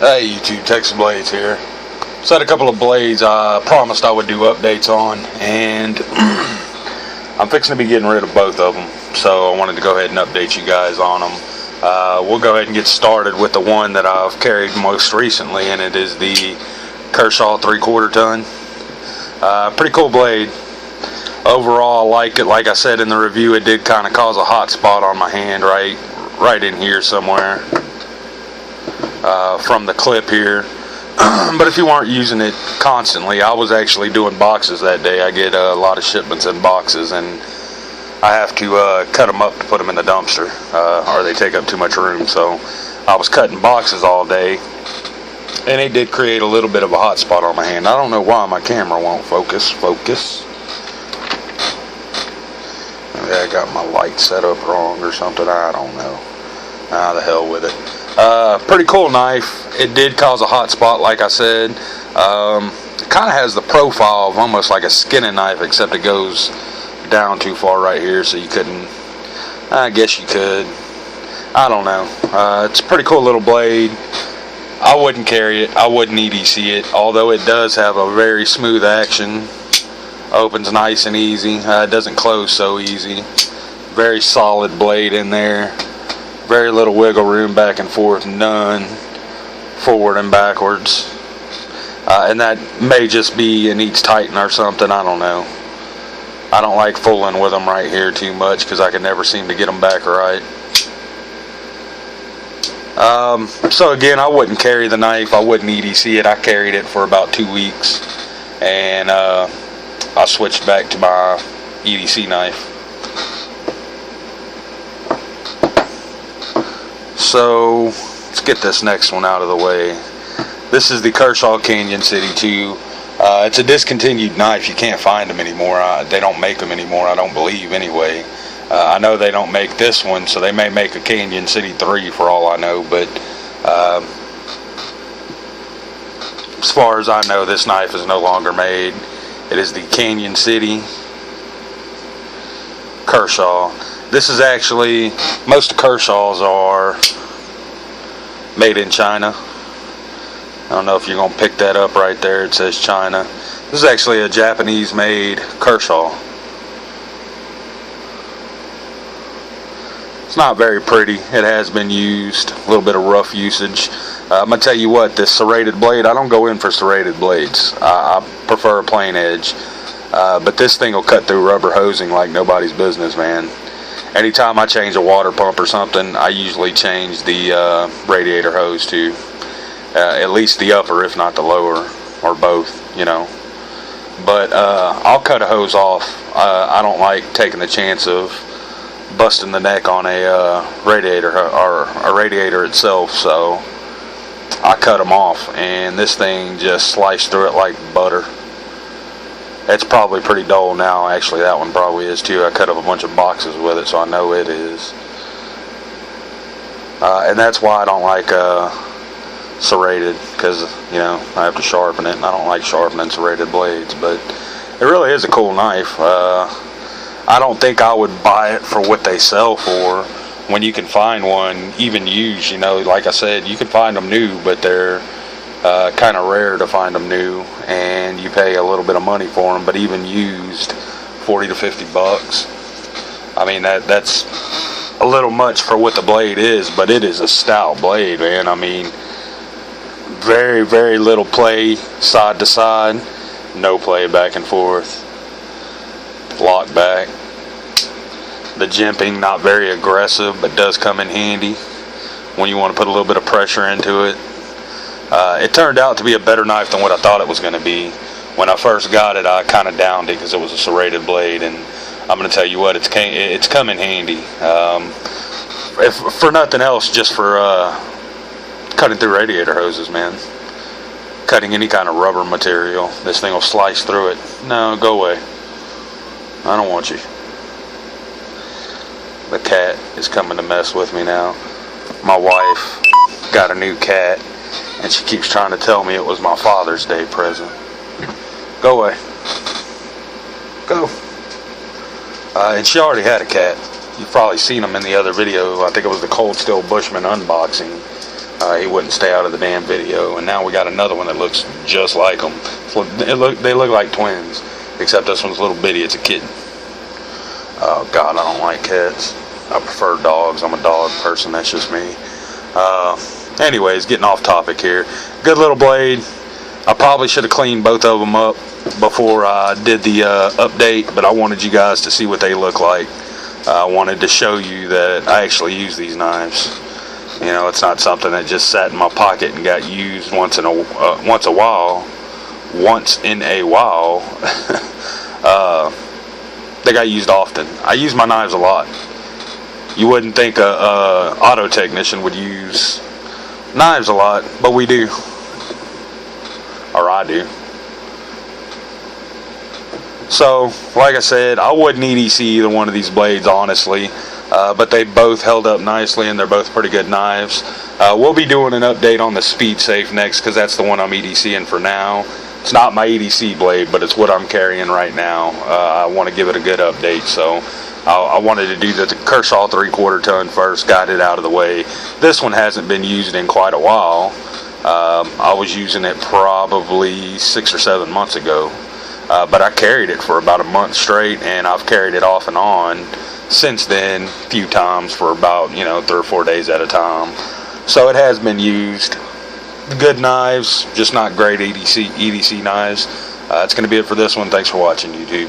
Hey YouTube, Texas Blades here. So I had a couple of blades I promised I would do updates on, and I'm fixing to be getting rid of both of them, so I wanted to go ahead and update you guys on them. We'll go ahead and get started with the one that I've carried most recently, and it is the Kershaw 3/4 ton. Pretty cool blade. Overall, I liked it. Like I said in the review, it did kind of cause a hot spot on my hand right in here somewhere. From the clip here. But if you weren't using it constantly, I was actually doing boxes that day. I get a lot of shipments in boxes, and I have to cut them up to put them in the dumpster, or they take up too much room. So I was cutting boxes all day, and it did create a little bit of a hot spot on my hand. I don't know why my camera won't focus. Maybe I got my light set up wrong or something. I don't know. The hell with it. Pretty cool knife. It did cause a hot spot, like I said. It kind of has the profile of almost like a skinning knife, except it goes down too far right here, so you couldn't. I guess you could. I don't know. It's a pretty cool little blade. I wouldn't carry it. I wouldn't EDC it, although it does have a very smooth action. Opens nice and easy. It doesn't close so easy. Very solid blade in there. Very little wiggle room back and forth, none forward and backwards. And that may just be it needs tighten or something, I don't know. I don't like fooling with them right here too much because I can never seem to get them back right. So again, I wouldn't carry the knife. I wouldn't EDC it. I carried it for about 2 weeks, and I switched back to my EDC knife. So let's get this next one out of the way. This is the Kershaw Canyon City 2. It's a discontinued knife. You can't find them anymore. They don't make them anymore, I don't believe, anyway. I know they don't make this one, so they may make a Canyon City 3 for all I know, but as far as I know, this knife is no longer made. It is the Canyon City Kershaw. This is actually, most of Kershaws are made in China. I don't know if you're going to pick that up right there. It says China. This is actually a Japanese made Kershaw. It's not very pretty. It has been used, a little bit of rough usage. I'm going to tell you what, this serrated blade, I don't go in for serrated blades. I prefer a plain edge. But this thing will cut through rubber hosing like nobody's business, man. Anytime I change a water pump or something, I usually change the radiator hose too. At least the upper, if not the lower, or both, you know. But I'll cut a hose off. I don't like taking the chance of busting the neck on a radiator or a radiator itself, so I cut them off, and this thing just sliced through it like butter. It's probably pretty dull now. Actually, that one probably is too. I cut up a bunch of boxes with it, so I know it is. And that's why I don't like serrated, because, you know, I have to sharpen it, and I don't like sharpening serrated blades. But it really is a cool knife. I don't think I would buy it for what they sell for when you can find one, even used. You know, like I said, you can find them new, but they're kind of rare to find them new, and you pay a little bit of money for them. But even used, 40 to 50 bucks. I mean, that's a little much for what the blade is, but it is a stout blade, man. I mean, very, very little play side to side, no play back and forth, lock back. The jimping, not very aggressive, but does come in handy when you want to put a little bit of pressure into it. It turned out to be a better knife than what I thought it was going to be. When I first got it, I kind of downed it because it was a serrated blade, and I'm going to tell you what, it's come in handy. If for nothing else, just for cutting through radiator hoses, man. Cutting any kind of rubber material, this thing will slice through it. No, go away. I don't want you. The cat is coming to mess with me now. My wife got a new cat, and she keeps trying to tell me it was my Father's Day present. Go away. Go. And she already had a cat. You've probably seen them in the other video. I think it was the Cold Steel Bushman unboxing. he wouldn't stay out of the damn video. And now we got another one that looks just like him. They look like twins, except this one's a little bitty. It's a kitten. Oh God, I don't like cats. I prefer dogs. I'm a dog person. That's just me. Anyways, getting off topic here. Good little blade. I probably should have cleaned both of them up before I did the update, but I wanted you guys to see what they look like. I wanted to show you that I actually use these knives. You know, it's not something that just sat in my pocket and got used once in a while. They got used often. I use my knives a lot. You wouldn't think a auto technician would use knives a lot, but we do. Or I do. So, like I said, I wouldn't EDC either one of these blades, honestly. But they both held up nicely, and they're both pretty good knives. We'll be doing an update on the Speed Safe next, because that's the one I'm EDCing for now. It's not my EDC blade, but it's what I'm carrying right now. I want to give it a good update, so I wanted to do the Kershaw 3/4 ton first, got it out of the way. This one hasn't been used in quite a while. I was using it probably 6 or 7 months ago, but I carried it for about a month straight, and I've carried it off and on since then a few times for about 3 or 4 days at a time. So it has been used. Good knives, just not great EDC knives. That's going to be it for this one. Thanks for watching, YouTube.